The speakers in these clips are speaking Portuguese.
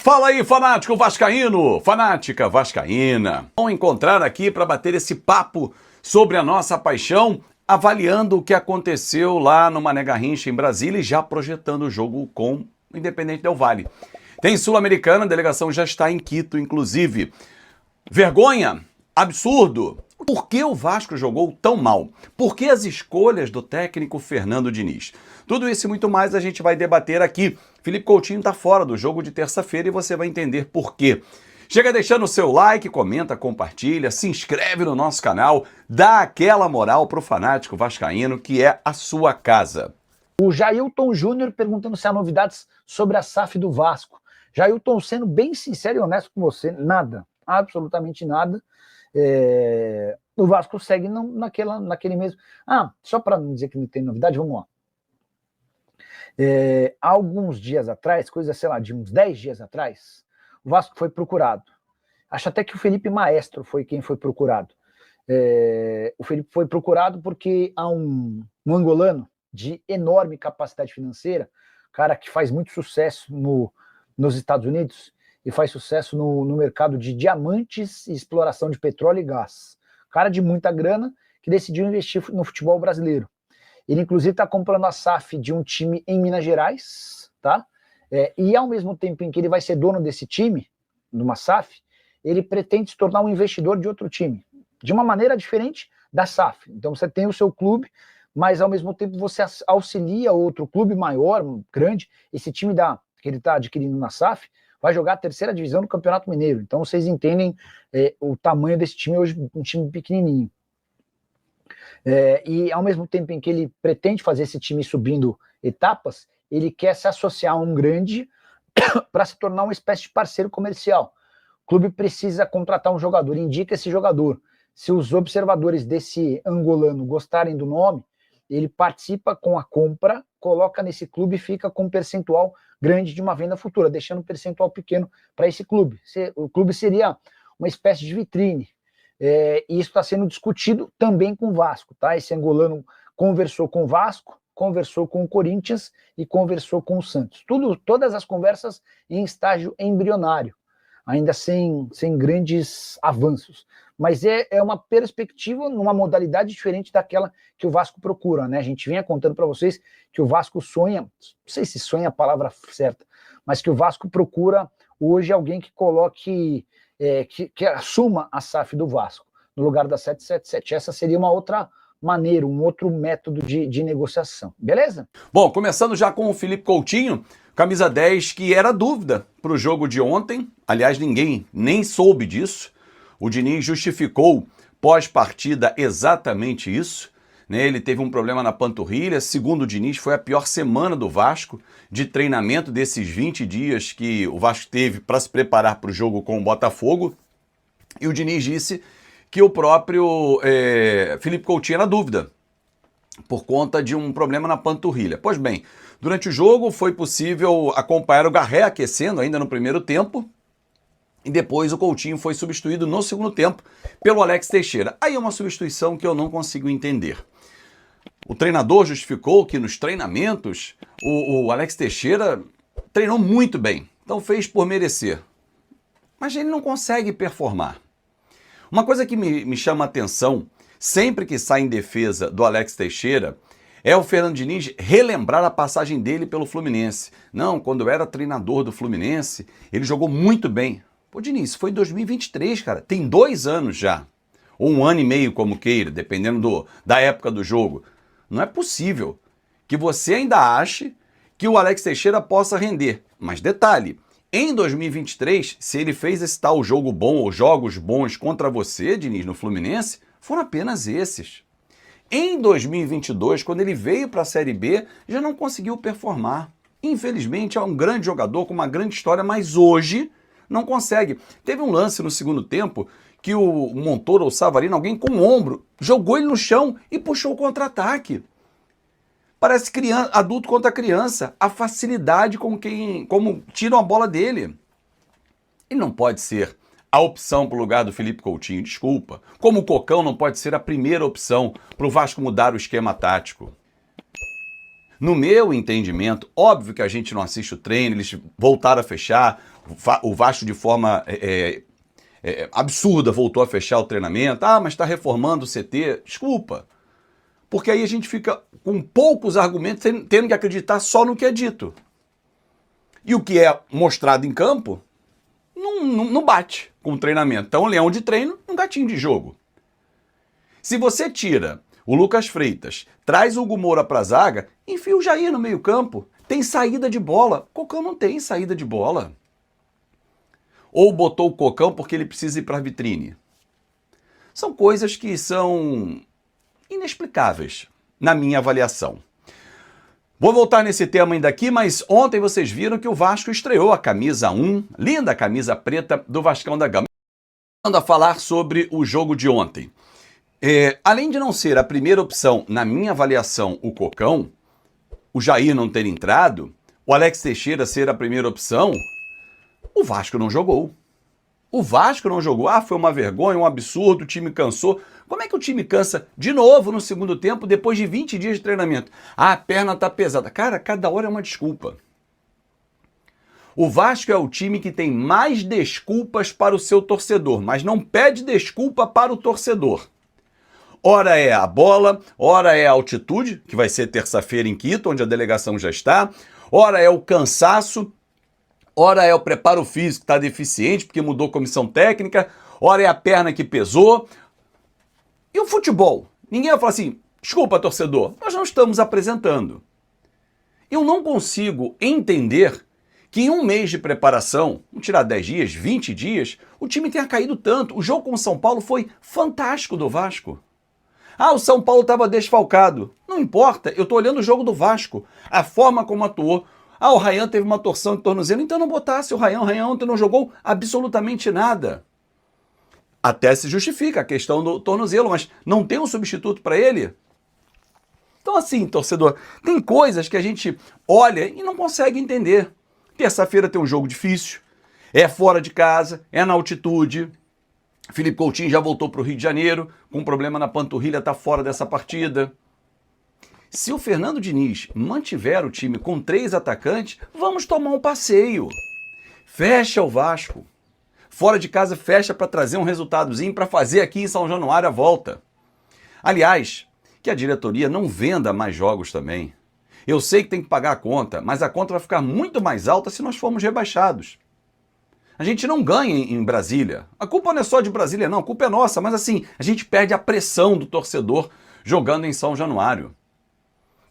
Fala aí, fanático vascaíno, fanática vascaína. Vamos encontrar aqui para bater esse papo sobre a nossa paixão, avaliando o que aconteceu lá no Mané Garrincha em Brasília e já projetando o jogo com o Independente Del Valle. Tem Sul-Americana, a delegação já está em Quito, inclusive. Vergonha? Absurdo? Por que o Vasco jogou tão mal? Por que as escolhas do técnico Fernando Diniz? Tudo isso e muito mais a gente vai debater aqui. Felipe Coutinho está fora do jogo de terça-feira e você vai entender por quê. Chega deixando o seu like, comenta, compartilha, se inscreve no nosso canal, dá aquela moral pro fanático vascaíno que é a sua casa. O Jailton Júnior perguntando se há novidades sobre a SAF do Vasco. Jailton, sendo bem sincero e honesto com você, nada, absolutamente nada. O Vasco segue naquele mesmo... só para não dizer que não tem novidade, vamos lá. Há alguns dias atrás, coisa, sei lá, de uns 10 dias atrás, o Vasco foi procurado. Acho até que o Felipe Maestro foi quem foi procurado. O Felipe foi procurado porque há um angolano de enorme capacidade financeira, cara que faz muito sucesso nos Estados Unidos e faz sucesso no mercado de diamantes e exploração de petróleo e gás. Cara de muita grana que decidiu investir no futebol brasileiro. Ele, inclusive, está comprando a SAF de um time em Minas Gerais, tá? E, ao mesmo tempo em que ele vai ser dono desse time, de uma SAF, ele pretende se tornar um investidor de outro time, de uma maneira diferente da SAF. Então, você tem o seu clube, mas, ao mesmo tempo, você auxilia outro clube maior, grande. Esse time que ele está adquirindo na SAF vai jogar a terceira divisão do Campeonato Mineiro. Então, vocês entendem o tamanho desse time hoje, um time pequenininho. E ao mesmo tempo em que ele pretende fazer esse time subindo etapas, ele quer se associar a um grande para se tornar uma espécie de parceiro comercial. O clube precisa contratar um jogador, indica esse jogador. Se os observadores desse angolano gostarem do nome, ele participa com a compra, coloca nesse clube e fica com um percentual grande de uma venda futura, deixando um percentual pequeno para esse clube. O clube seria uma espécie de vitrine. E isso está sendo discutido também com o Vasco, tá? Esse angolano conversou com o Vasco, conversou com o Corinthians e conversou com o Santos. Todas as conversas em estágio embrionário, ainda sem grandes avanços. Mas é uma perspectiva numa modalidade diferente daquela que o Vasco procura, né? A gente vinha contando para vocês que o Vasco sonha, não sei se sonha é a palavra certa, mas que o Vasco procura hoje alguém que coloque... Que assuma a SAF do Vasco, no lugar da 777. Essa seria uma outra maneira, um outro método de negociação. Beleza? Bom, começando já com o Felipe Coutinho, camisa 10, que era dúvida para o jogo de ontem. Aliás, ninguém nem soube disso. O Diniz justificou pós-partida exatamente isso. Ele teve um problema na panturrilha, segundo o Diniz, foi a pior semana do Vasco de treinamento desses 20 dias que o Vasco teve para se preparar para o jogo com o Botafogo. E o Diniz disse que o próprio Felipe Coutinho era dúvida por conta de um problema na panturrilha. Pois bem, durante o jogo foi possível acompanhar o Garré aquecendo ainda no primeiro tempo, e depois o Coutinho foi substituído no segundo tempo pelo Alex Teixeira. Aí é uma substituição que eu não consigo entender. O treinador justificou que nos treinamentos o Alex Teixeira treinou muito bem, então fez por merecer. Mas ele não consegue performar. Uma coisa que me chama a atenção, sempre que sai em defesa do Alex Teixeira, é o Fernando Diniz relembrar a passagem dele pelo Fluminense. Não, quando eu era treinador do Fluminense, ele jogou muito bem. Pô, Diniz, foi em 2023, cara, tem 2 anos já. Ou 1 ano e meio, como queira, dependendo da época do jogo. Não é possível que você ainda ache que o Alex Teixeira possa render. Mas detalhe, em 2023, se ele fez esse tal jogo bom ou jogos bons contra você, Diniz, no Fluminense, foram apenas esses. Em 2022, quando ele veio para a Série B, já não conseguiu performar. Infelizmente, é um grande jogador com uma grande história, mas hoje não consegue. Teve um lance no segundo tempo que o Montoro ou o Savarino, alguém com o ombro, jogou ele no chão e puxou o contra-ataque. Parece adulto contra criança, a facilidade como tiram a bola dele. Ele não pode ser a opção para o lugar do Felipe Coutinho, desculpa. Como o Cocão não pode ser a primeira opção para o Vasco mudar o esquema tático. No meu entendimento, óbvio que a gente não assiste o treino, eles voltaram a fechar, o Vasco de forma absurda voltou a fechar o treinamento. Ah, mas está reformando o CT. Desculpa. Porque aí a gente fica com poucos argumentos, tendo que acreditar só no que é dito. E o que é mostrado em campo não bate com o treinamento. Então, leão de treino, um gatinho de jogo. Se você tira o Lucas Freitas, traz o Hugo Moura para a zaga, enfia o Jair no meio campo, tem saída de bola. Cocão não tem saída de bola. Ou botou o Cocão porque ele precisa ir para a vitrine. São coisas que são inexplicáveis, na minha avaliação. Vou voltar nesse tema ainda aqui, mas ontem vocês viram que o Vasco estreou a camisa 1, linda camisa preta do Vascão da Gama. A falar sobre o jogo de ontem. Além de não ser a primeira opção, na minha avaliação, o Cocão, o Jair não ter entrado, o Alex Teixeira ser a primeira opção, o Vasco não jogou. O Vasco não jogou. Ah, foi uma vergonha, um absurdo, o time cansou. Como é que o time cansa de novo no segundo tempo, depois de 20 dias de treinamento? Ah, a perna tá pesada. Cara, cada hora é uma desculpa. O Vasco é o time que tem mais desculpas para o seu torcedor, mas não pede desculpa para o torcedor. Ora é a bola, ora é a altitude, que vai ser terça-feira em Quito, onde a delegação já está, ora é o cansaço, ora é o preparo físico que está deficiente, porque mudou comissão técnica, ora é a perna que pesou. E o futebol? Ninguém vai falar assim, desculpa, torcedor, nós não estamos apresentando. Eu não consigo entender que em um mês de preparação, vamos tirar 10 dias, 20 dias, o time tenha caído tanto. O jogo com o São Paulo foi fantástico do Vasco. Ah, o São Paulo estava desfalcado. Não importa, eu estou olhando o jogo do Vasco, a forma como atuou. Ah, o Ryan teve uma torção de tornozelo, então não botasse o Ryan. O Ryan ontem não jogou absolutamente nada. Até se justifica a questão do tornozelo, mas não tem um substituto para ele? Então assim, torcedor, tem coisas que a gente olha e não consegue entender. Terça-feira tem um jogo difícil, é fora de casa, é na altitude. Felipe Coutinho já voltou para o Rio de Janeiro, com um problema na panturrilha, está fora dessa partida. Se o Fernando Diniz mantiver o time com 3 atacantes, vamos tomar um passeio. Fecha o Vasco. Fora de casa, fecha para trazer um resultadozinho para fazer aqui em São Januário a volta. Aliás, que a diretoria não venda mais jogos também. Eu sei que tem que pagar a conta, mas a conta vai ficar muito mais alta se nós formos rebaixados. A gente não ganha em Brasília. A culpa não é só de Brasília, não. A culpa é nossa, mas assim, a gente perde a pressão do torcedor jogando em São Januário.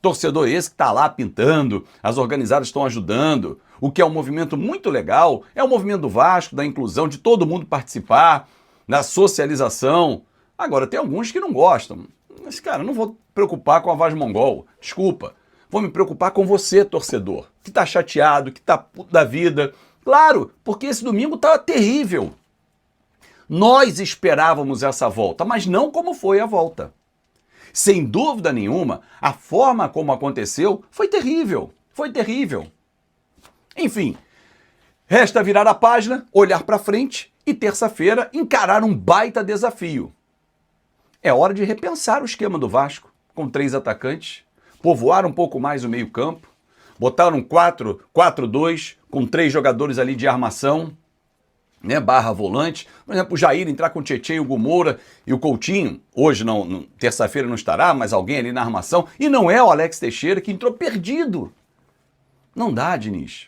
Torcedor esse que está lá pintando, as organizadas estão ajudando, o que é um movimento muito legal, é o movimento do Vasco, da inclusão, de todo mundo participar, da socialização. Agora, tem alguns que não gostam. Mas, cara, não vou preocupar com a Vaz Mongol, desculpa. Vou me preocupar com você, torcedor, que está chateado, que está puto da vida. Claro, porque esse domingo estava terrível. Nós esperávamos essa volta, mas não como foi a volta. Sem dúvida nenhuma, a forma como aconteceu foi terrível. Foi terrível. Enfim, resta virar a página, olhar para frente e terça-feira encarar um baita desafio. É hora de repensar o esquema do Vasco, com 3 atacantes, povoar um pouco mais o meio-campo, botar um 4-4-2 com 3 jogadores ali de armação, né, barra volante. Por exemplo, o Jair entrar com o Tietchan e o Hugo Moura e o Coutinho, hoje não, terça-feira não estará, mas alguém ali na armação, e não é o Alex Teixeira que entrou perdido. Não dá, Diniz.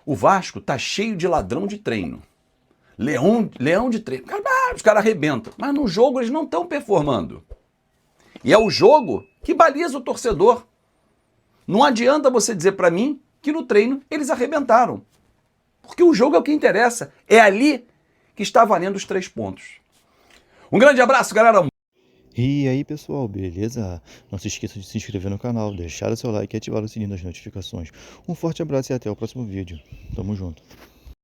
O Vasco tá cheio de ladrão de treino. Leão de treino. Os caras arrebentam, mas no jogo eles não estão performando. E é o jogo que baliza o torcedor. Não adianta você dizer para mim que no treino eles arrebentaram. Porque o jogo é o que interessa. É ali que está valendo os 3 pontos. Um grande abraço, galera. E aí pessoal, beleza? Não se esqueça de se inscrever no canal, deixar o seu like e ativar o sininho das notificações. Um forte abraço e até o próximo vídeo. Tamo junto.